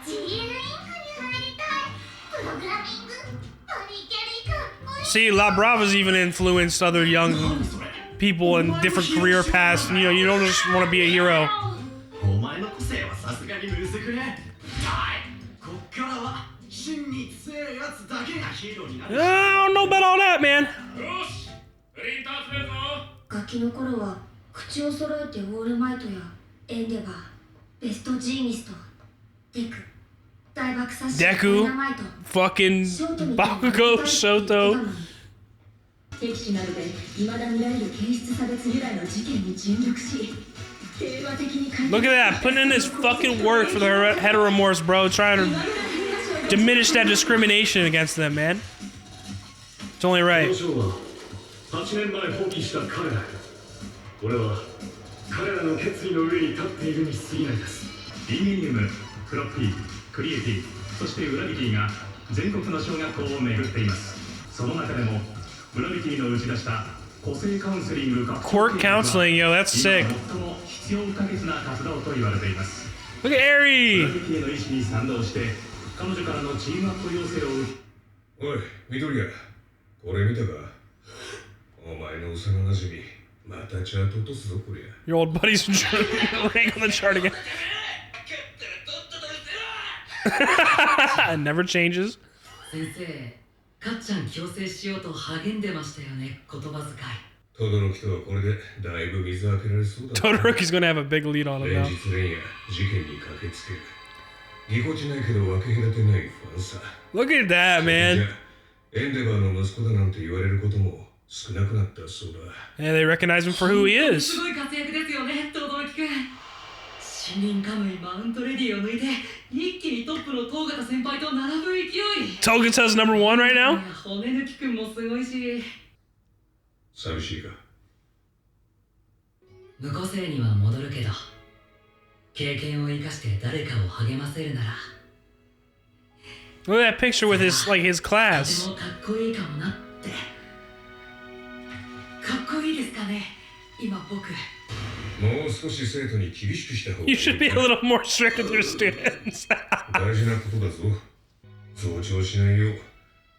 S5: GN インクに入りたい。プログラミングバリキャリかっこいい。
S1: See, La Brava's even influenced other young people in different career paths. You know, you don't just want to be a hero.
S3: お前の個性はさすがにむずくね。こっからは真に強いやつだけがヒーローになる。
S1: I don't know about all that, man.
S4: よし、プリント集めるぞ。
S5: ガキの頃は口を揃えてオールマイトやエンデバー、ベストジーニスト、デク、大爆殺者
S1: Deku
S5: ダイナマイト、
S1: Fucking Bakugo, Shoto.
S7: 敵視などで未だ見られる検出差別由来の事件に尽力し平和的に解決
S1: Look at that, putting in his fucking work for the heteromorphs, bro. Trying to diminish that discrimination against them, man. It's only right.
S4: 8年前放棄した彼ら。俺は彼らの決意の上に立っているに過ぎないです。インゲニウム、フロッピー、クリエイティ、そしてウラビティが全国の小学校を巡っています。その中でもウラビティの打ち出した個性カウンセリング
S1: Quirk counseling, yo, that's sick.
S4: 最も必要不可欠な活動と言われています。
S1: Look at
S4: ウラ
S1: Eri.
S4: ビティの意思に賛同して彼女からのチームアップ要請を
S8: おい、緑谷、これ見たか？お前の幼馴染、またチャート落とすぞ、こりゃ。
S1: Your old buddy's rank on the chart again. It never changes.
S2: 先生かっちゃん強制しようと励んでましたよね言葉遣い
S8: 轟とはこれでだいぶ水開けられそうだ。
S1: Todoroki's gonna have a big lead on him
S8: 連
S1: now.
S8: 日連夜、事件に駆けつける。ぎこちないけど分け隔てないファンさ。
S1: Look at that,
S8: じ
S1: man.
S8: ゃエンデバーの息子だなんて言われることも少なくなったそうだ。
S1: Yeah, they recognize him for who he
S2: す
S1: is.
S2: ごい活躍ですよね轟くん森林カムイマウントレディを抜いて一気にトップの東方先輩と並ぶ勢い
S1: Togata's number 1 right now.
S2: 骨抜きくんもすごいし
S8: 寂しいか？
S2: 無個性には戻るけど経験を生かして誰かを励ませるなら
S1: Look at that picture with his his
S2: と
S1: class.
S2: てもかっこいいかもなってかっこいいですかね今僕
S8: もう少し生徒に厳しくした方がいい。
S1: You should be a little more strict with your students.
S8: 大事なことだぞ。増長しないよう、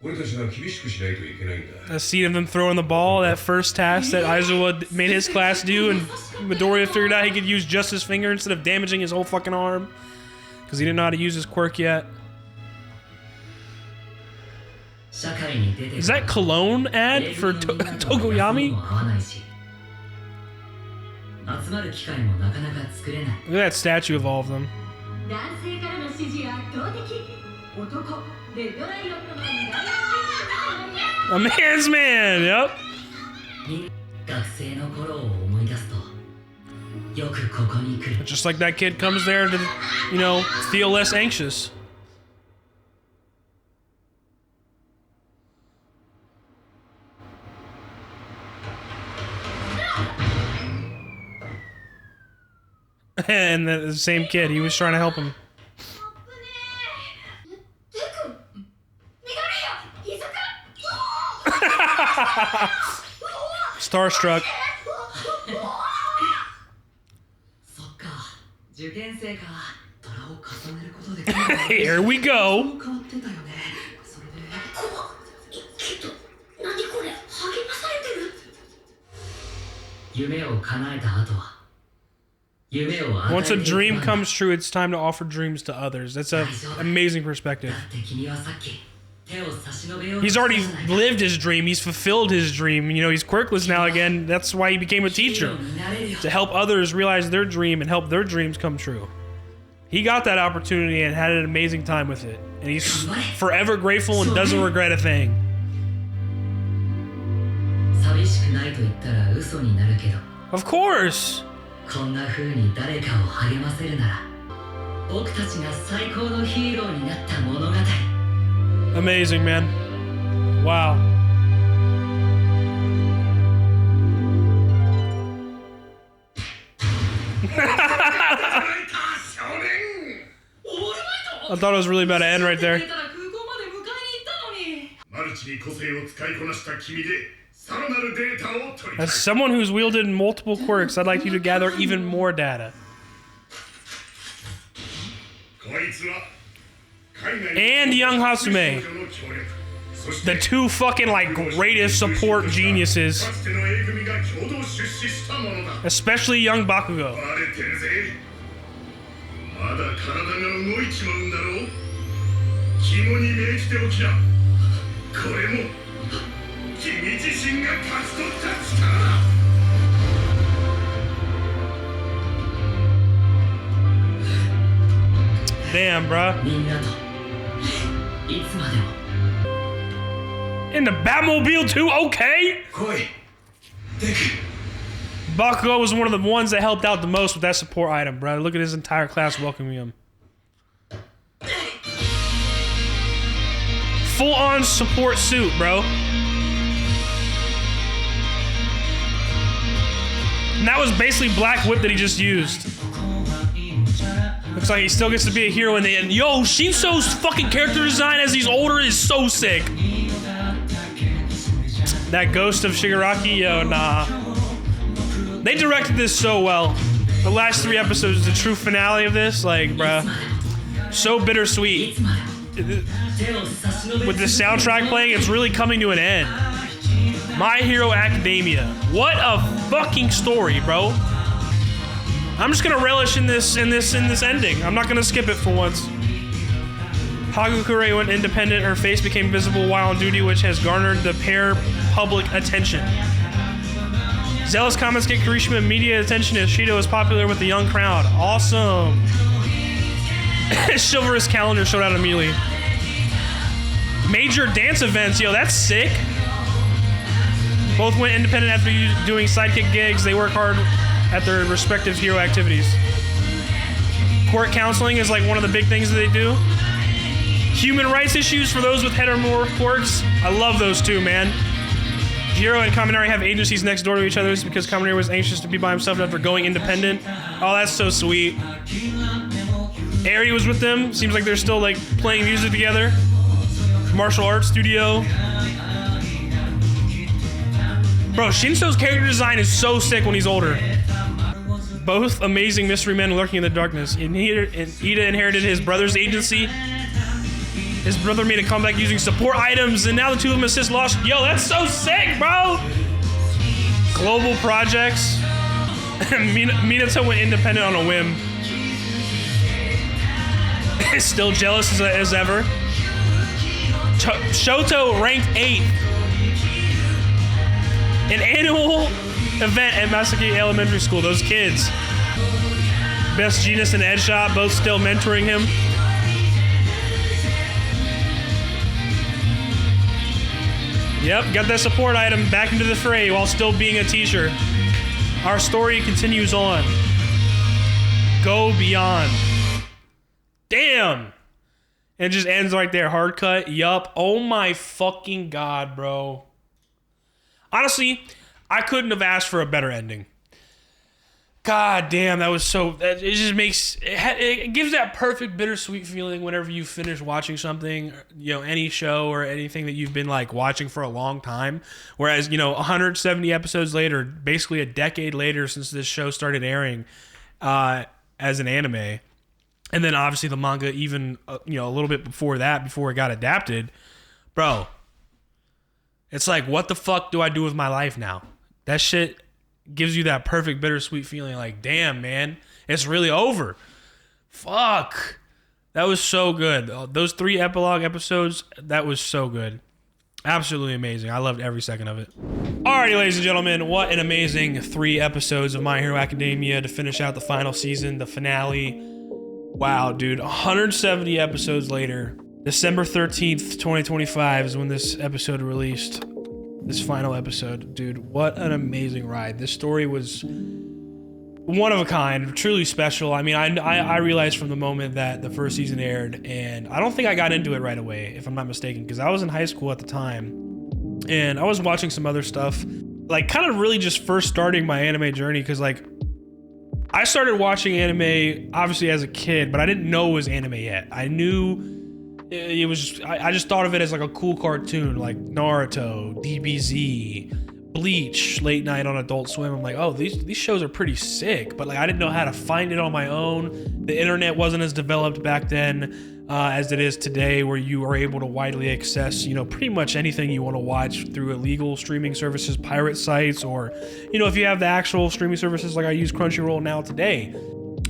S8: 俺たちが厳しくしないといけないんだ。
S1: A scene of them throwing the ball, that first task that Aizawa made his class do, and Midoriya figured out he could use just his finger instead of damaging his whole fucking arm. Because he didn't know how to use his quirk yet.
S2: 社会に出て
S1: Is that cologne ad for Tokoyami?
S2: 集まる機会もなかなか作れない
S1: Look at that statue of all of them.
S7: 男性からの支持圧倒的男レッドライオットの意外な
S1: A man's man, yep.
S2: 学生の頃を思い出すとよくここに来る
S1: Just like that kid comes there to, you know, feel less anxious. And the same kid, he was trying to help him.
S5: デク、緑谷、伊坂、
S1: Starstruck.
S2: そっか受験生か虎を重ねることで
S1: Here we go.
S2: 変わってたよねそれで
S5: けど、何これ、励まされてる。
S2: 夢を叶えた後は
S1: Once a dream comes true, it's time to offer dreams to others. That's an amazing perspective.
S2: だって君はさっき
S1: He's already lived his dream. He's fulfilled his dream. You know, he's quirkless now again. That's why he became a teacher. To help others realize their dream and help their dreams come true. He got that opportunity and had an amazing time with it. And he's forever grateful and doesn't regret a thing. Of course. Amazing, man. Wow. I thought it was really about to end right there. As someone who's wielded multiple quirks, I'd like you to gather even more data. And young Hasume. The two fucking, like, greatest support geniuses. Especially young Bakugo. Damn, bruh. In the Batmobile too? Okay. Bakugo was one of the ones that helped out the most with that support item, bro. Look at his entire class welcoming him. Full-on support suit, bro. And that was basically Black Whip that he just used. Looks like he still gets to be a hero in the end. Yo, Shinso's fucking character design as he's older is so sick. That ghost of Shigaraki, yo, nah. They directed this so well. The last 3 episodes is the true finale of this. Like, bruh. So bittersweet. With the soundtrack playing, it's really coming to an end. My Hero Academia. What a fucking story, bro. I'm just gonna relish in this ending. I'm not gonna skip it for once. Hagakure went independent. Her face became visible while on duty, which has garnered the pair public attention. Zealous comments get Kirishima media attention as Shido is popular with the young crowd. Awesome. Chivalrous calendar showed out immediately. Major dance events, yo, that's sick. Both went independent after doing sidekick gigs. They work hard at their respective hero activities. Court counseling is like one of the big things that they do. Human rights issues for those with head or more quirks. I love those too, man. Jiro and Kaminari have agencies next door to each other because Kaminari was anxious to be by himself after going independent. Oh, that's so sweet. Eri was with them. Seems like they're still like playing music together. Martial arts studio. Bro, Shinso's character design is so sick when he's older. Both amazing mystery men lurking in the darkness. Iida inherited his brother's agency. His brother made a comeback using support items, and now the two of them assist Lost. Yo, that's so sick, bro! Global projects. Minato went independent on a whim. Still jealous as ever. Shoto ranked 8th. An annual event at Masaki Elementary School. Those kids. Best Genius and Ed Shop, both still mentoring him. Yep, got that support item back into the fray while still being a teacher. Our story continues on. Go beyond. Damn! And it just ends right there. Hard cut. Yup. Oh my fucking god, bro. Honestly, I couldn't have asked for a better ending. God damn, that was so... It just makes... It gives that perfect bittersweet feeling whenever you finish watching something, you know, any show or anything that you've been, like, watching for a long time. Whereas, you know, 170 episodes later, basically a decade later since this show started airing as an anime, and then obviously the manga even, you know, a little bit before that, before it got adapted, bro, it's like, what the fuck do I do with my life now? That shit gives you that perfect bittersweet feeling like, damn, man, it's really over. Fuck. That was so good. Those 3 epilogue episodes, that was so good. Absolutely amazing. I loved every second of it. Alrighty, ladies and gentlemen, what an amazing 3 episodes of My Hero Academia to finish out the final season, the finale. Wow, dude, 170 episodes later, December 13th, 2025 is when this episode released. This final episode. Dude, what an amazing ride. This story was one of a kind, truly special. I mean, I realized from the moment that the first season aired, and I don't think I got into it right away, if I'm not mistaken, because I was in high school at the time, and I was watching some other stuff, like kind of really just first starting my anime journey, because like, I started watching anime, obviously as a kid, but I didn't know it was anime yet. I knew it was, I just thought of it as like a cool cartoon, like Naruto, DBZ, Bleach, late night on Adult Swim. I'm like, oh, these shows are pretty sick, but like I didn't know how to find it on my own. The internet wasn't as developed back then as it is today, where you are able to widely access, you know, pretty much anything you want to watch through illegal streaming services, pirate sites, or, you know, if you have the actual streaming services like I use Crunchyroll now today.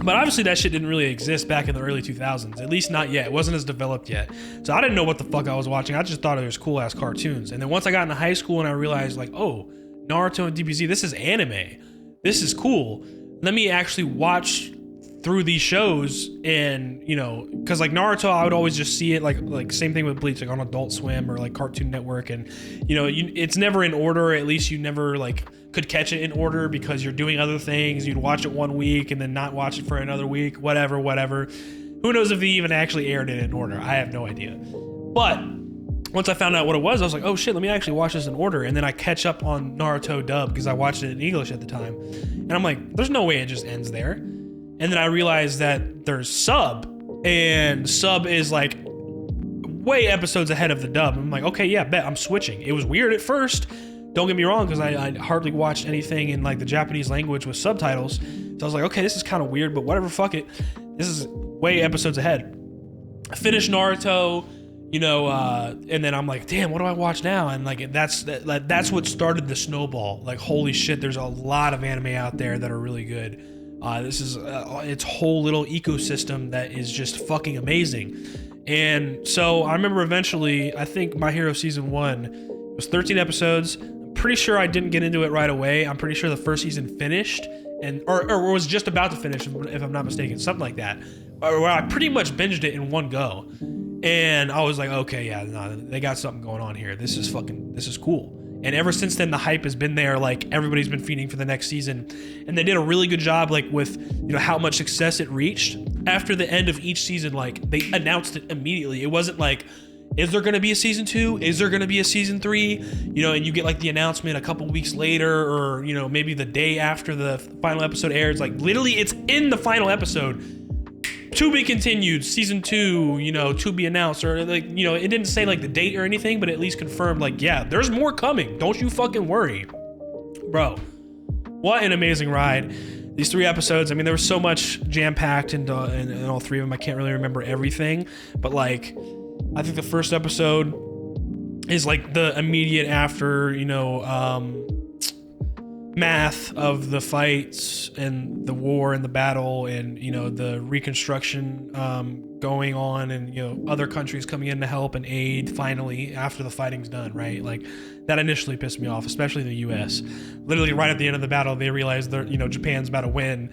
S1: But obviously that shit didn't really exist back in the early 2000s, at least not yet. It wasn't as developed yet. So I didn't know what the fuck I was watching. I just thought it was cool ass cartoons. And then once I got into high school and I realized like, oh, Naruto and DBZ, this is anime. This is cool. Let me actually watch through these shows, and, you know, because like Naruto, I would always just see it like same thing with Bleach, like on Adult Swim or like Cartoon Network, and you know, it's never in order, or at least you never like could catch it in order because you're doing other things. You'd watch it one week and then not watch it for another week, whatever. Who knows if they even actually aired it in order? I have no idea. But once I found out what it was, I was like, oh shit, let me actually watch this in order. And then I catch up on Naruto dub because I watched it in English at the time. And I'm like, there's no way it just ends there. And then I realized that there's sub, and sub is like way episodes ahead of the dub. I'm like, okay, yeah, bet, I'm switching. It was weird at first, don't get me wrong, because I hardly watched anything in like the Japanese language with subtitles. So I was like, okay, this is kind of weird, but whatever, fuck it. This is way episodes ahead. I finished Naruto, you know, and then I'm like, damn, what do I watch now? And like, that's what started the snowball. Like, holy shit, there's a lot of anime out there that are really good. This is its whole little ecosystem that is just fucking amazing. And so I remember eventually, I think My Hero Season 1 was 13 episodes. I'm pretty sure I didn't get into it right away. I'm pretty sure the first season finished, or was just about to finish, if I'm not mistaken, something like that. Where I pretty much binged it in one go. And I was like, okay, yeah, no, they got something going on here. This is cool. And ever since then, the hype has been there. Like, everybody's been feeding for the next season, and they did a really good job, like with, you know, how much success it reached after the end of each season. Like, they announced it immediately. It wasn't like, is there going to be a season 2? Is there going to be a season 3? You know, and you get like the announcement a couple weeks later, or, you know, maybe the day after the final episode airs. Like, literally, it's in the final episode. To be continued, season 2, you know, to be announced, or like, you know, it didn't say like the date or anything, but at least confirmed like, yeah, there's more coming. Don't you fucking worry. Bro, what an amazing ride. These 3 episodes, I mean, there was so much jam-packed in all 3 of them. I can't really remember everything, but like, I think the first episode is like the immediate after, you know, math of the fights and the war and the battle, and, you know, the reconstruction going on, and, you know, other countries coming in to help and aid finally after the fighting's done, right? Like, that initially pissed me off, especially the US. Literally right at the end of the battle, they realized that, you know, Japan's about to win.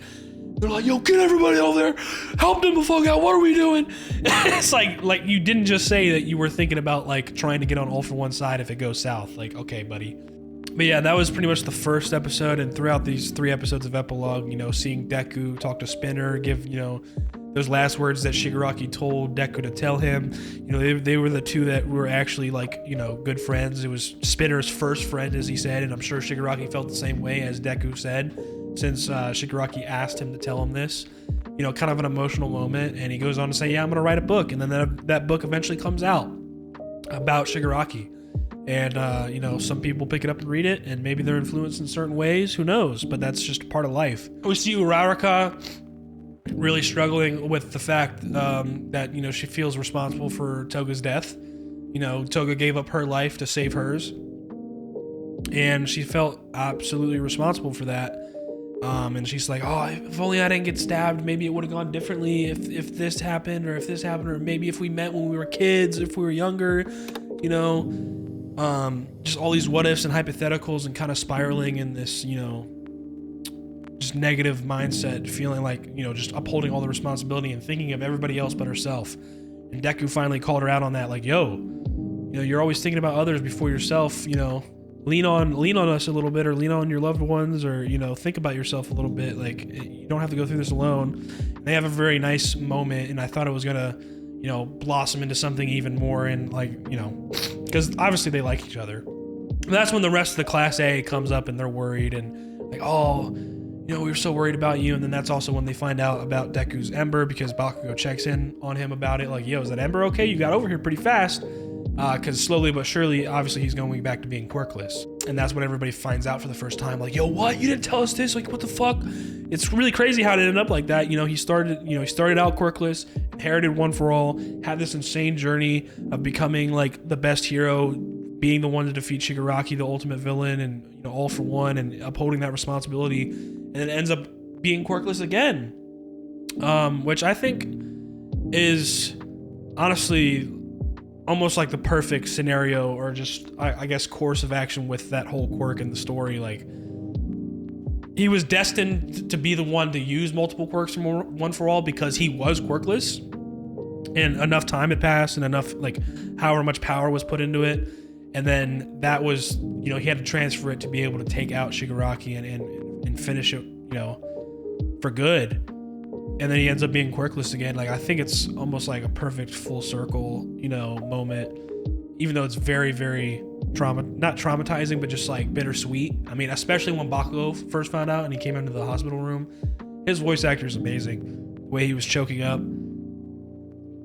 S1: They're like, yo, get everybody over there, help them the fuck out, what are we doing? It's like you didn't just say that you were thinking about like trying to get on all for one side if it goes south. Like, okay, buddy. But yeah, that was pretty much the first episode, and throughout these 3 episodes of epilogue, you know, seeing Deku talk to Spinner, give, you know, those last words that Shigaraki told Deku to tell him. You know, they were the 2 that were actually like, you know, good friends. It was Spinner's first friend, as he said, and I'm sure Shigaraki felt the same way as Deku said, since Shigaraki asked him to tell him this. You know, kind of an emotional moment, and he goes on to say, yeah, I'm gonna write a book, and then that book eventually comes out about Shigaraki. And, you know, some people pick it up and read it, and maybe they're influenced in certain ways, who knows, but that's just part of life. We see Uraraka really struggling with the fact that, you know, she feels responsible for Toga's death. You know, Toga gave up her life to save hers, and she felt absolutely responsible for that. And she's like, oh, if only I didn't get stabbed, maybe it would have gone differently if this happened, or if this happened, or maybe if we met when we were kids, if we were younger, you know. Just all these what ifs and hypotheticals, and kind of spiraling in this, you know, just negative mindset, feeling like, you know, just upholding all the responsibility and thinking of everybody else but herself. And Deku finally called her out on that, like, yo, you know, you're always thinking about others before yourself, you know. Lean on us a little bit, or lean on your loved ones, or, you know, think about yourself a little bit. Like, you don't have to go through this alone. And they have a very nice moment, and I thought it was gonna, you know, blossom into something even more, and, like, you know, because obviously they like each other. And that's when the rest of the Class A comes up, and they're worried, and like, oh, you know, we were so worried about you. And then that's also when they find out about Deku's Ember, because Bakugo checks in on him about it, like, yo, is that Ember okay? You got over here pretty fast. Because slowly but surely, obviously, he's going back to being quirkless. And that's what everybody finds out for the first time. Like, yo, what? You didn't tell us this? Like, what the fuck? It's really crazy how it ended up like that. You know, he started out quirkless, inherited One for All, had this insane journey of becoming, like, the best hero, being the one to defeat Shigaraki, the ultimate villain, and, you know, all for one, and upholding that responsibility. And it ends up being quirkless again. Which I think is, honestly, almost like the perfect scenario, or just, I guess, course of action with that whole quirk in the story. Like, he was destined to be the one to use multiple quirks from One for All, because he was quirkless, and enough time had passed, and enough, like, however much power was put into it, and then that was, you know, he had to transfer it to be able to take out Shigaraki and finish it, you know, for good. And then he ends up being quirkless again. Like, I think it's almost like a perfect full circle, you know, moment, even though it's very, very not traumatizing, but just like bittersweet. I mean, especially when Bakugo first found out and he came into the hospital room, his voice actor is amazing. The way he was choking up,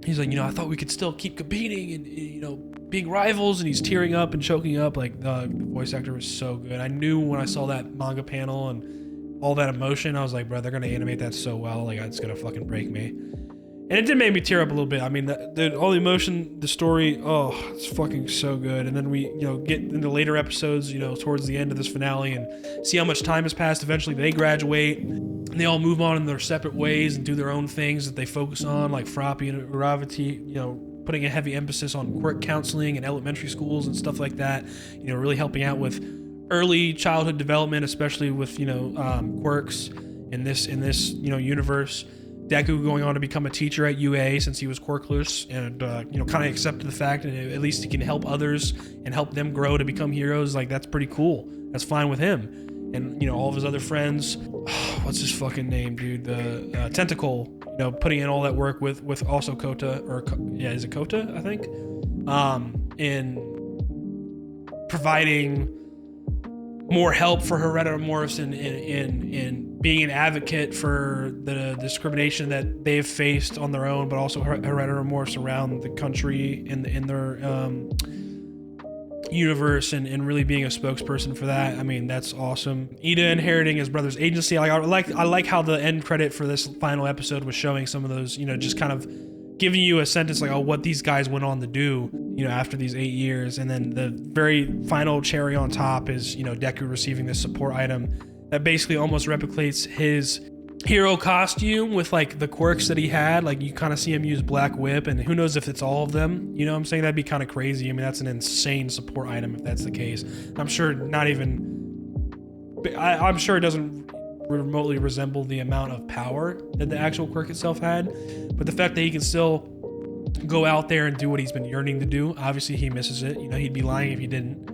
S1: he's like, you know, I thought we could still keep competing and, you know, being rivals, and he's tearing up and choking up. Like, the voice actor was so good. I knew when I saw that manga panel and all that emotion, I was like, bro, they're gonna animate that so well, like, it's gonna fucking break me. And it did make me tear up a little bit. I mean, all the emotion, the story, oh, it's fucking so good. And then we, you know, get into later episodes, you know, towards the end of this finale, and see how much time has passed. Eventually they graduate, and they all move on in their separate ways and do their own things that they focus on, like Froppy and Uravati, you know, putting a heavy emphasis on quirk counseling in elementary schools and stuff like that, you know, really helping out with early childhood development, especially with, you know, quirks in this, you know, universe. Deku going on to become a teacher at UA since he was quirkless, and, you know, kind of accepted the fact that at least he can help others and help them grow to become heroes. Like, that's pretty cool. That's fine with him. And, you know, all of his other friends, what's his fucking name, dude? The Tentacle, you know, putting in all that work with also Kota, or yeah, is it Kota, I think? In providing more help for Hereditary in being an advocate for the discrimination that they've faced on their own, but also Hereditary remorse around the country in their universe, and really being a spokesperson for that. I mean, that's awesome. Iida inheriting his brother's agency. I like how the end credit for this final episode was showing some of those, you know, just kind of giving you a sentence like, oh, what these guys went on to do, you know, after these 8 years. And then the very final cherry on top is, you know, Deku receiving this support item that basically almost replicates his hero costume with, like, the quirks that he had. Like, you kind of see him use Black Whip, and who knows if it's all of them, you know what I'm saying? That'd be kind of crazy. I mean, that's an insane support item if that's the case. I'm sure I'm sure it doesn't remotely resemble the amount of power that the actual quirk itself had, but the fact that he can still go out there and do what he's been yearning to do, obviously he misses it. You know, he'd be lying if he didn't,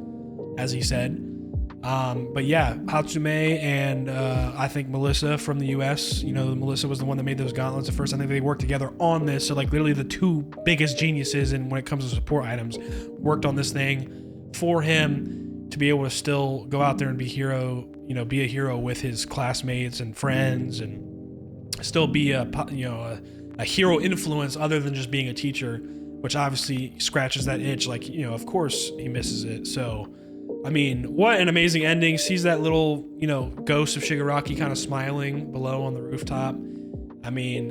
S1: as he said. But yeah, Hatsume and I think Melissa from the US, you know, Melissa was the one that made those gauntlets at first. I think they worked together on this. So, like, literally the two biggest geniuses when it comes to support items worked on this thing for him to be able to still go out there and be a hero with his classmates and friends, and still be a hero influence other than just being a teacher, which obviously scratches that itch. Like, you know, of course he misses it. So, I mean, what an amazing ending. Sees that little, you know, ghost of Shigaraki kind of smiling below on the rooftop. I mean,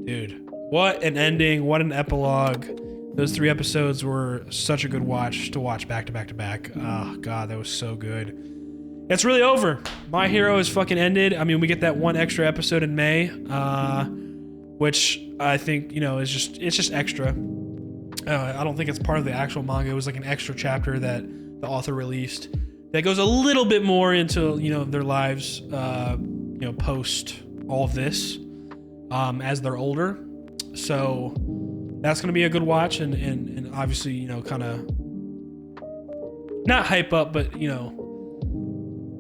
S1: dude, what an ending. What an epilogue. Those 3 episodes were such a good watch to watch back to back to back. Oh, God, that was so good. it's really over. My Hero is fucking ended. I mean, we get that one extra episode in May, which I think, you know, it's just extra. I don't think it's part of the actual manga. It was like an extra chapter that the author released that goes a little bit more into, you know, their lives, you know, post all of this, as they're older. So that's going to be a good watch, and obviously, you know, kind of not hype up, but, you know,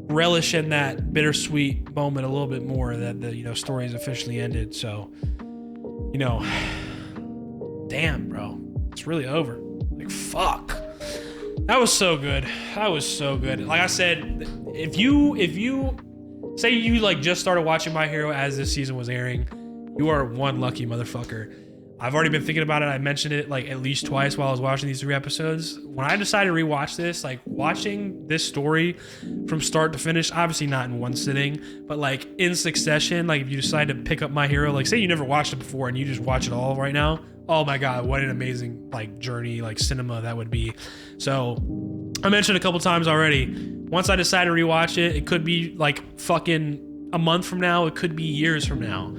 S1: relish in that bittersweet moment a little bit more that the, you know, story is officially ended. So, you know, damn, bro, it's really over. Like, fuck. That was so good. That was so good. Like I said, if you say you like just started watching My Hero as this season was airing, you are one lucky motherfucker. I've already been thinking about it. I mentioned it like at least twice while I was watching these 3 episodes. When I decided to rewatch this, like watching this story from start to finish, obviously not in one sitting, but like in succession, like if you decide to pick up My Hero, like say you never watched it before and you just watch it all right now, oh my God, what an amazing like journey, like cinema that would be. So I mentioned a couple times already, once I decide to rewatch it, it could be like fucking a month from now, it could be years from now.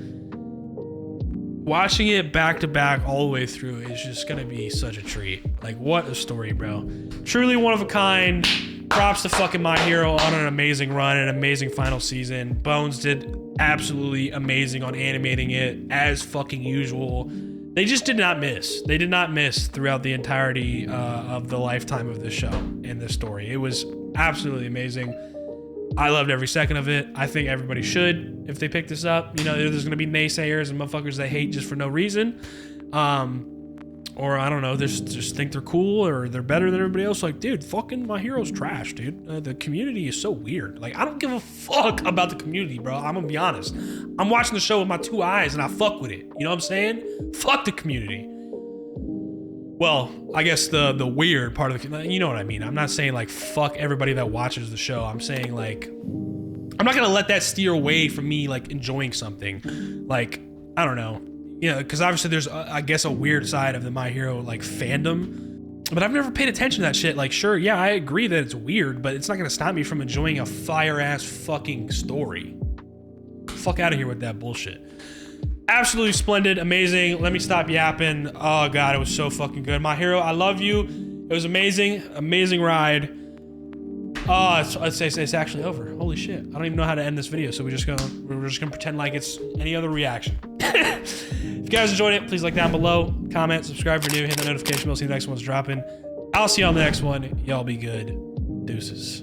S1: Watching it back to back all the way through is just gonna be such a treat. Like, what a story, bro. Truly one of a kind. Props to fucking My Hero on an amazing run, an amazing final season. Bones did absolutely amazing on animating it as fucking usual. They just did not miss. They did not miss throughout the entirety of the lifetime of this show and this story. It was absolutely amazing. I loved every second of it. I think everybody should if they pick this up. You know, there's gonna be naysayers and motherfuckers that hate just for no reason. Or I don't know, they just think they're cool or they're better than everybody else. Like, dude, fucking My Hero's trash, dude. The community is so weird. Like, I don't give a fuck about the community, bro. I'm gonna be honest. I'm watching the show with my 2 eyes and I fuck with it. You know what I'm saying? Fuck the community. Well, I guess the weird part of the, you know what I mean. I'm not saying like fuck everybody that watches the show. I'm saying like, I'm not gonna let that steer away from me like enjoying something. Like, I don't know, you know, because obviously there's I guess a weird side of the My Hero like fandom, but I've never paid attention to that shit. Like, sure, yeah, I agree that it's weird, but it's not gonna stop me from enjoying a fire ass fucking story. Fuck out of here with that bullshit. Absolutely splendid, amazing. Let me stop yapping. Oh God, it was so fucking good. My Hero, I love you. It was amazing, amazing ride. Oh, it's actually over. Holy shit! I don't even know how to end this video, so we're just gonna pretend like it's any other reaction. If you guys enjoyed it, please like down below, comment, subscribe if you're new, hit the notification bell, see the next one's dropping. I'll see you on the next one. Y'all be good. Deuces.